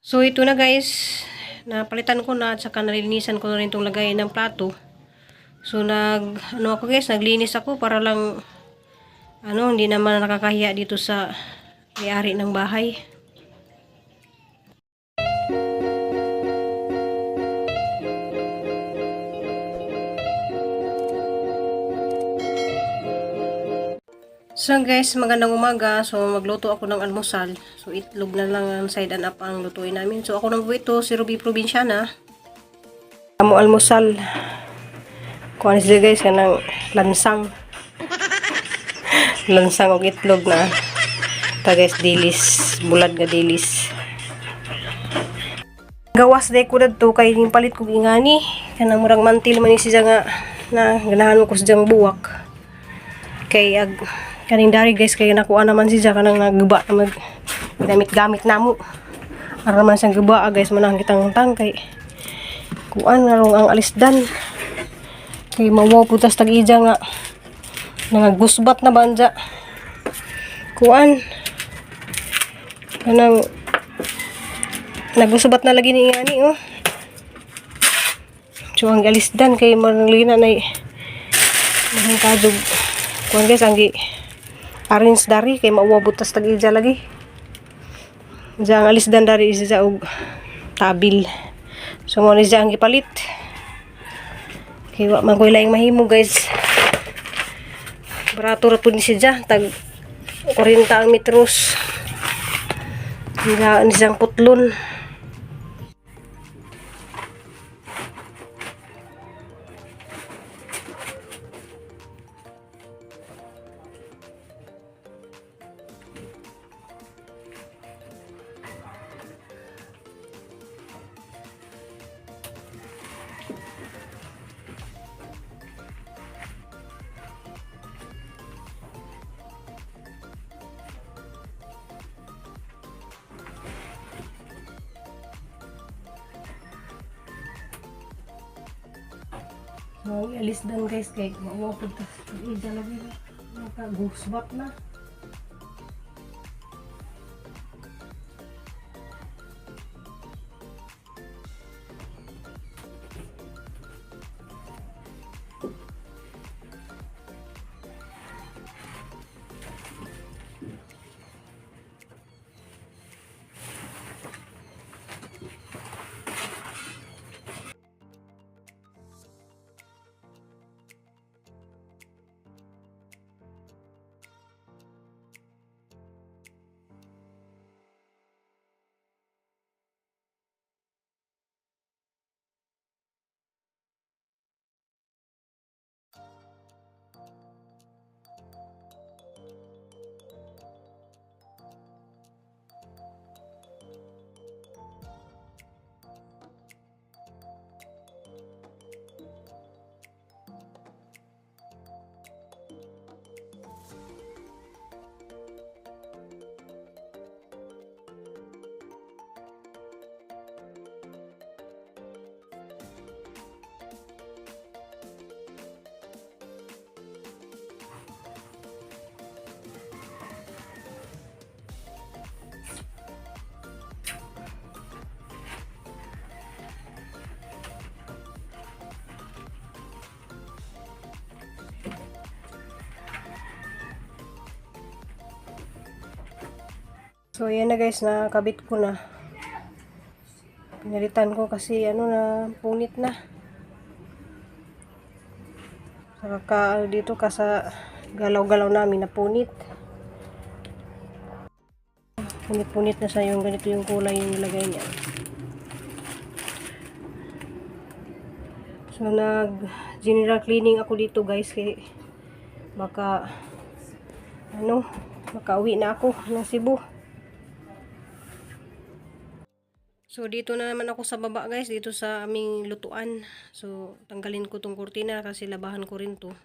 So ito na guys, napalitan ko na at saka nalinisan ko na rin itong lagayan ng plato. So ako guys, naglinis ako para lang hindi naman nakakahiya dito sa may-ari ng bahay. So guys, magandang umaga. So magluto ako ng almusal. So itlog na lang ang side and up ang lutuin namin. So ako nang ito, si Ruby Provinciana. Amo almusal. Kuha siya guys kanang lansang. Lansang og itlog na. Ta guys dilis, bulad nga dilis. Gawas day ko dadto kay ning palit kog ingani. Kanang murag mantil man ni siya nga na ganahan ko sa buwak. Kay kaning dari guys kay nakuha naman siya kanang nagguba na gamit namo. Para man siyang guba guys manang kitang tangkay. Kuan narong ang alisdan. Kay mawaw putas tag ija nga nangagusbat na banja. Kuan kanang nagusbat na lagi ni ingani oh. So ang alisdan kay marlina na mahang kadug. Kuan guys ang arrange dari kay mauwabutas tag ija lagi. Diyan alisdan dari isa og tabil. So mo ni ang gipalit. Kay wa man koy laing mahimo guys. Barato ra pud ni siya tag 40 ang metros. Diyan isang putlon. So, alisdan guys kay mauwaw putas tag ija lagi. Nakagusbat na. So yan na guys, nakabit ko na. Pinalitan ko kasi na punit na. Saka dito ka sa galaw-galaw namin na punit. Punit-punit na sa yung ganito yung kulay yung nilagay niya. So general cleaning ako dito guys kay baka makauwi na ako ng Cebu. So dito na naman ako sa baba guys, dito sa aming lutuan. So tanggalin ko tong kurtina kasi labahan ko rin to.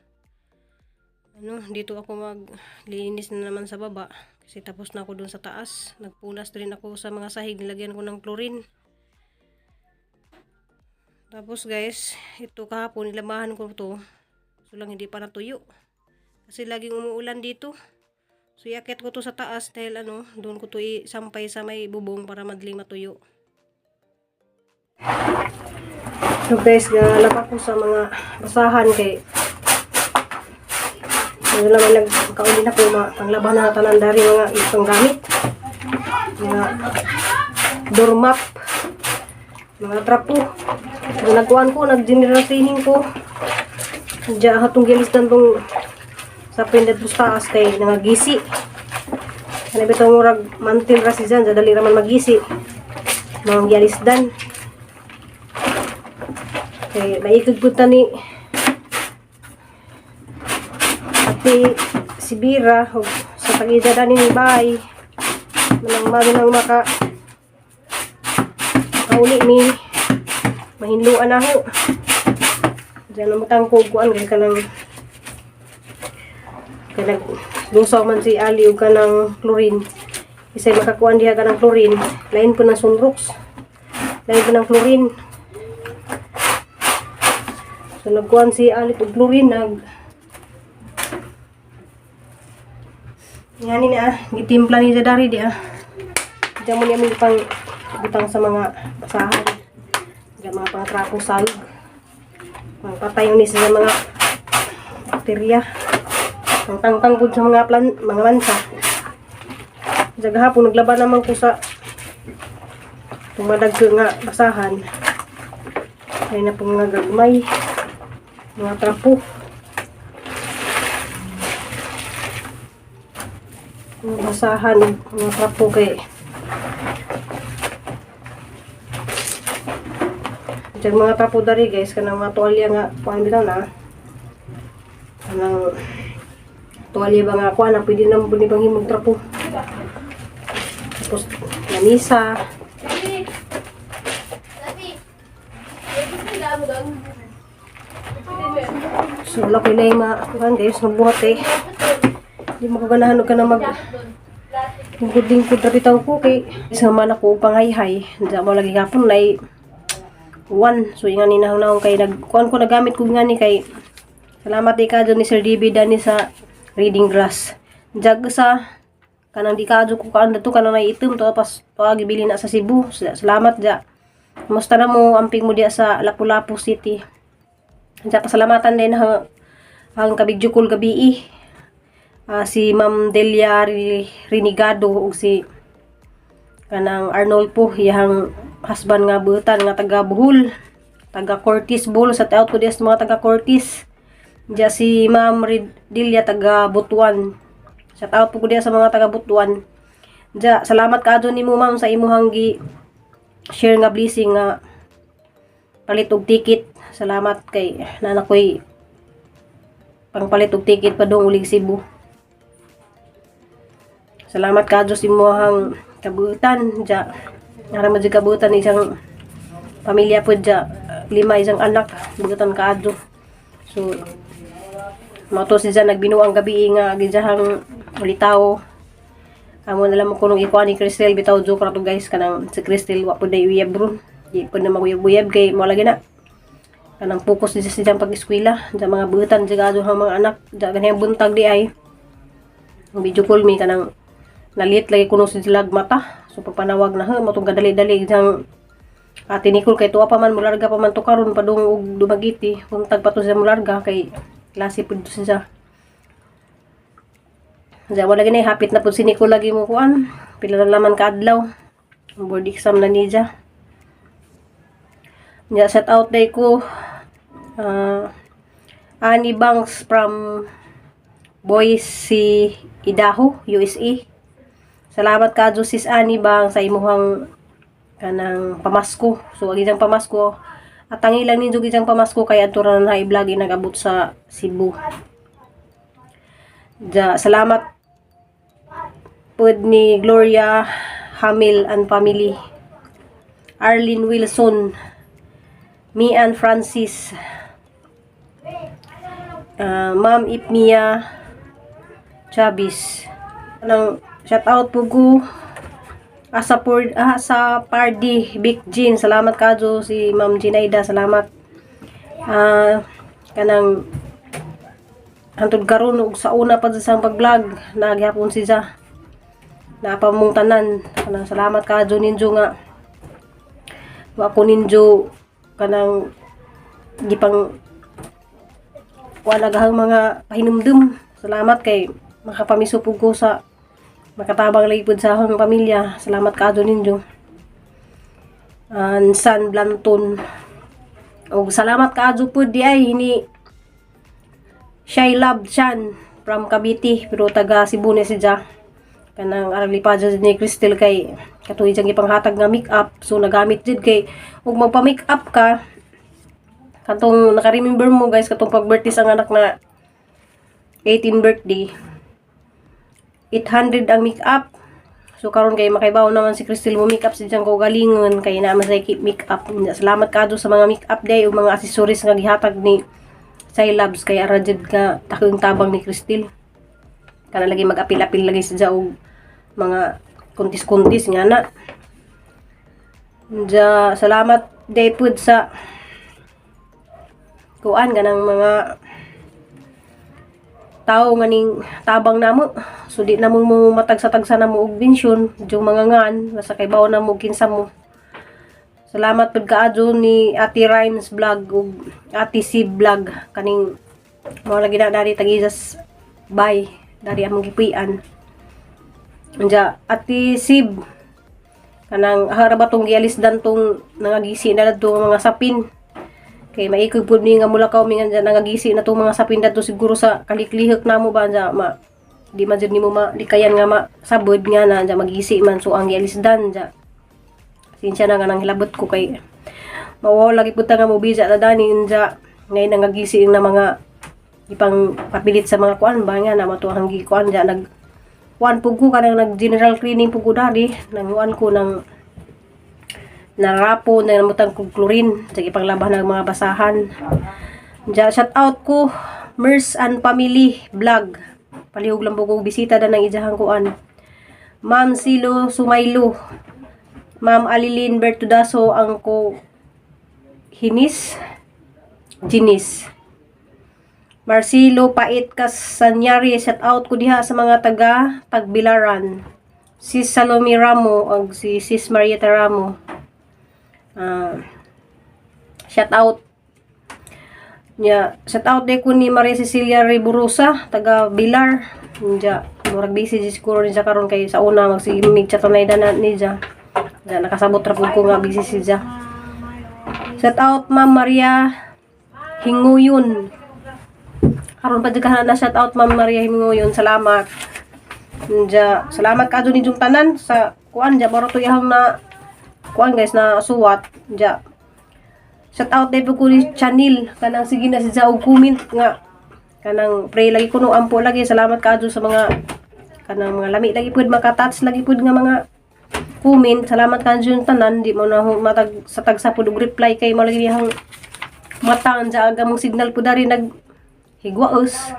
Dito ako maglinis na naman sa baba kasi tapos na ako dun sa taas. Nagpunas rin ako sa mga sahig, nilagyan ko ng chlorine. Tapos guys, ito kahapon nilabahan ko to. So lang hindi pa natuyo. Kasi laging umuulan dito. So iakyat ko to sa taas dahil doon ko to isampay sa may bubong para madaling matuyo. So guys, galap ako sa mga basahan kay ano naman nagkauli na po panglaban na tanan dari mga itong gamit. Mga doormat, mga trapo. So, nagkuhan ko, nag-general cleaning ko. Diyan hatong gilisdan tong sa pindat taas kay nangagisi. Ano ba itong murag mantil ra si dyan, dali raman magisi. Mga gialisdan. Kay maikog po ni Ate Sibira o sa pag-ida na ni Bay. Manang makauli ni mahinluan ako. Diyan na matangkog kuan kay kanang lusaw man si Ali o kanang chlorine. Isa'y makakuan diha kanang chlorine. Lain po ng sunrox. Lain po ng chlorine. So nagkuan si Ali o chlorine Yan na gitimpla ni Jadari di Diyan mo niya may pang butang sa mga basahan. Diyan mga pangatrapong salog. Pangpatay ni sa mga bakterya. Pangtangtang po sa mga mansa. Diyan gahapon naglaban naman ko sa tumadag nga basahan. Ay na pong mga gagmay. Mga trapo. Mga basahan, mga trapo kay diyan mga trapo dari guys, kanang mga tuwalya nga kuhan bitaw na kanang tuwalya ba nga kuhan na pwede naman bang himog trapo tapos lamisa so laki na yung mga kuhan guys, nagbuhat hindi mo kaganahan ka na lingkod-lingkod na bitaw ko kay isang man ako pangayhay. Diyan mo lagi kapon na 1. So nga ni nahong kay nagkuhan ko nagamit ko nga ni kay salamat ka dyan ni Sir DB Dani sa reading glass. Diyan sa kanang di ka ko kaanda to kanang naiitom to pas to gibili na sa Cebu. Salamat dyan. Musta na mo amping mo diya sa Lapu-Lapu City. Diyan pasalamatan din ang kabidyo kul gabi si Ma'am Delia Renigado ug si kanang Arnold po iyang husband nga butan nga taga Bohol, taga Cortis Bohol sa out ko sa mga taga Cortis. Diya si Ma'am Delia taga Butuan. Shout out po ko diya sa mga taga Butuan. Diya salamat kaadto nimo ma'am sa imuhang gi share nga blessing nga palit og ticket. Salamat kay nanakoy pangpalit og ticket pa dong ulig Cebu. Salamat ka Diyos imuhang kabuutan dya. Nara mo dyan kabuutan isang pamilya po dya. 5 isang anak. Bugutan ka Diyos. So, mato si dyan nagbinuang gabi nga gijahang ulitaw. Amo na lang mo kunong ikuha ni Cristel. Bitaw joke na to guys. Kanang si Cristel wapod na iuyab bro. Di po na maguyab-uyab kay mo lagi na. Kanang focus dyan si dyan pag-eskwela. Dyan mga bugutan dyan ka mga anak. Dyan ganyan buntag di ay. Ang video call me kanang nalit lagi kuno sila mata. So pagpanawag na matong dali-dali jang Ate Nicole kay tuwa pa man mularga pa man to karon padung og dumagiti. Buntag pa to sa mularga kay klase pud siya. Diya wala gani hapit na pud si Nicole lagi mo kuan. Pila na laman ka adlaw. Board exam na niya. Nya set out day ko Annie Banks from Boise, Idaho, USA. Salamat ka Sis Annie Bang sa imuhang kanang pamasko. So agi jang pamasko. At ang ilang ninyo gijang pamasko kay adtura na i-vlog nagabot sa Cebu. Salamat pod ni Gloria Hamil and family. Arlene Wilson, Mian Francis, Ma'am Ipmia Chavez. Nang shout out po ko sa Pardy Big Jean. Salamat kadyo si Ma'am Ginaida. Salamat. Kanang hantod karon ug sa una pa sa pag-vlog naghapon siya. Napamong tanan. Kanang salamat kadyo ninyo nga wa ko ninyo kanang gipang wala gahang mga pahinumdum. Salamat kay makapamisupog ko sa makatabang lagi pud sa akong pamilya. Salamat kaadto ninyo. San Blanton. O salamat kaadto pud di ay ni Shy Love Chan from Cavite pero taga Cebu ni siya. Kanang aralipadya ni Crystal kay katuig jang ipanghatag nga make-up. So nagamit jud kay ug magpa-make-up ka katong naka-remember mo guys katong pag-birthday sa anak na 18 birthday 800 ang make-up. So karon kay makaibaw naman si Crystal mo make-up si diyang kaugalingon kay na man sa keep make-up. Salamat kadto sa mga make-up day ug mga accessories nga gihatag ni Shy Loves kay ara jud ka takong tabang ni Crystal. Kana lagi mag-apil-apil lagi siya og mga kuntis-kuntis nga na. Salamat day pud sa kuan ganang mga tao nga ning tabang namo. So di na mo matagsa-tagsa na mo og bensyon yung mga ngan basta kay bawo na mo kinsa mo. Salamat pud kaadto ni Ate Rhymes vlog ug Ate Sib vlog kaning mao lagi na dari tagizas bye dari among gipuy-an. Anja Ate Sib kanang harabatong gialisdan tong nangagisi na ladto mga sapin. Kay maikoy pud mi nga Mulakaw mi nga nangagisi na tong mga sapin dadto siguro sa kaliklihok namo ba anja di man jud nimo dikayan nga masabod nga na anja magisi man so ang gialisdan anja. Sinsya na nga nang hilabot ko kay mawaw lagi pud ta nga mobisa na dani anja ngay nangagisi na mga ipang papilit sa mga kuan ba nga na matuhang gikuan anja nag kuan pug ko kanang nag general cleaning pug ko dari nang kuan ko nang narapo na namutang kong chlorine sa ipanglaban ng mga basahan. Shout out ko Mers and Family vlog. Palihog lang po kong bisita na ng ijahang kuan. Ma'am Silo Sumaylo, Ma'am Alilin Bertudaso ang ko Ginis. Marcelo Pait Kasanyari, shout out ko diha sa mga taga Tagbilaran. Sis Salome Ramo ag si Sis Marieta Ramo. Shout out shout out day ko ni Maria Cecilia Riburosa taga Bilar nya murag busy siguro niya karon kay sa una magsigimig chat na idanan niya nakasabot ra pud ko nga busy siya. Shout out Ma'am Maria Hinguyon karon pa ka na shout out Ma'am Maria Hinguyon, salamat nya salamat kadto ninyong tanan sa kuan ja baro to ihang na kuan guys na suwat ja. Shout out day po ko ni Chanil kanang sige na siya og comment nga kanang pray lagi kuno ampo lagi. Salamat kaadto sa mga kanang mga lami lagi pud maka-touch lagi pud nga mga comment. Salamat kaadto yung tanan di mo na matag sa tagsa pud og reply kay mo lagi hang matang ja aga mong signal pud dari nag higwaos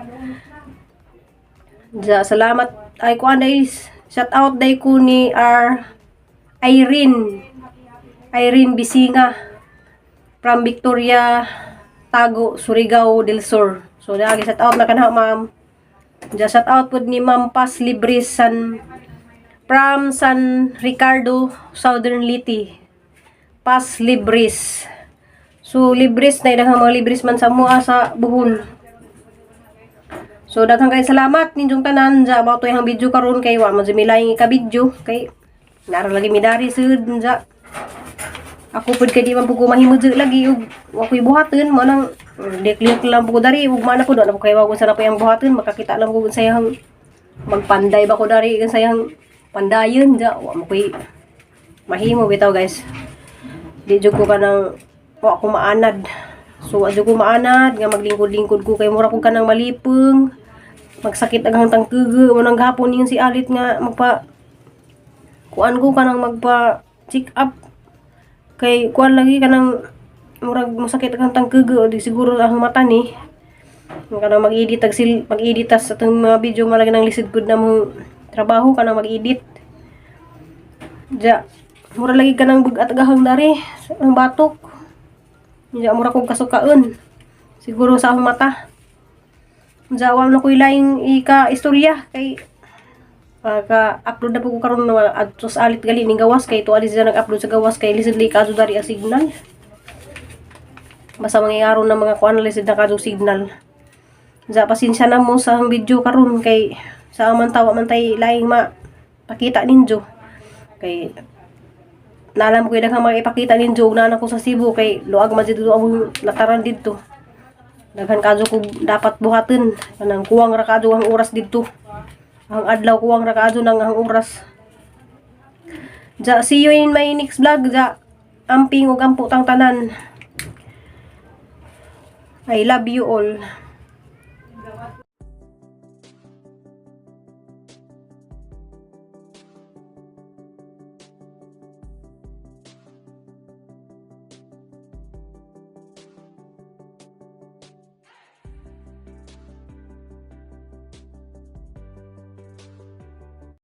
ja. Salamat ay kuan day shout out day ko ni Irene Bisinga from Victoria Tago, Surigao del Sur. So dagi shout out na kana ma'am. Ja shout out pud ni Ma'am Paz Libres from San Ricardo, Southern Liti. Paz Libres. So Libres na daghang mga Libres man sa mua sa Bohol. So daghang kay salamat ninyong tanan ja about yung video karon kay wa man milayng ika-video kay nara lagi midari sud ja. Ako pud kay di man pud ko mahimod lagi ug wa koy buhaton mo nang deklik lang pud ko dari ug mana ko na po kay wa ko sana pa yang buhaton makakita lang ko sayang magpanday ba ko dari kan sayang pandayon ja wa mo koy mahimo bitaw guys. Di jud ko kanang wa ko maanad. So adyo ko maanad nga maglingkod-lingkod ko kay mura ko kanang malipong magsakit ang tangkege mo nang gahapon niyon si Alit nga magpa kuan ko kanang magpa check up kay kuan lagi kanang murag masakit ang tangkege di siguro ang mata ni kanang mag-edit mag-edit sa atong mga video malagi nang lisod pud na mo trabaho kanang mag-edit ja mura lagi kanang bugat-gahang dari ang batok ja mura kog kasukaon siguro sa akong mata ja wa na koy laing ika istorya kay Ka-upload na po ko karon na adto sa alit gali ning gawas kay tuwa sila nag-upload sa gawas kay lisod kaso dari ang signal. Basta mangyaron na mga kuan lisod na kadto signal. Ja pasensya na mo sa video karon kay sa man tawa man tay laing pakita ninyo. Kay naalam ko daghang mga ipakita ninyo na ako sa Cebu kay luag man dito ang lataran dito. Daghan kadto ko dapat buhaton kanang kuwang ra kadto ang oras dito. Ang adlaw kuwang ra kadto nang ang oras. Ja, see you in my next vlog. Ja, amping ug ampo tang tanan. I love you all.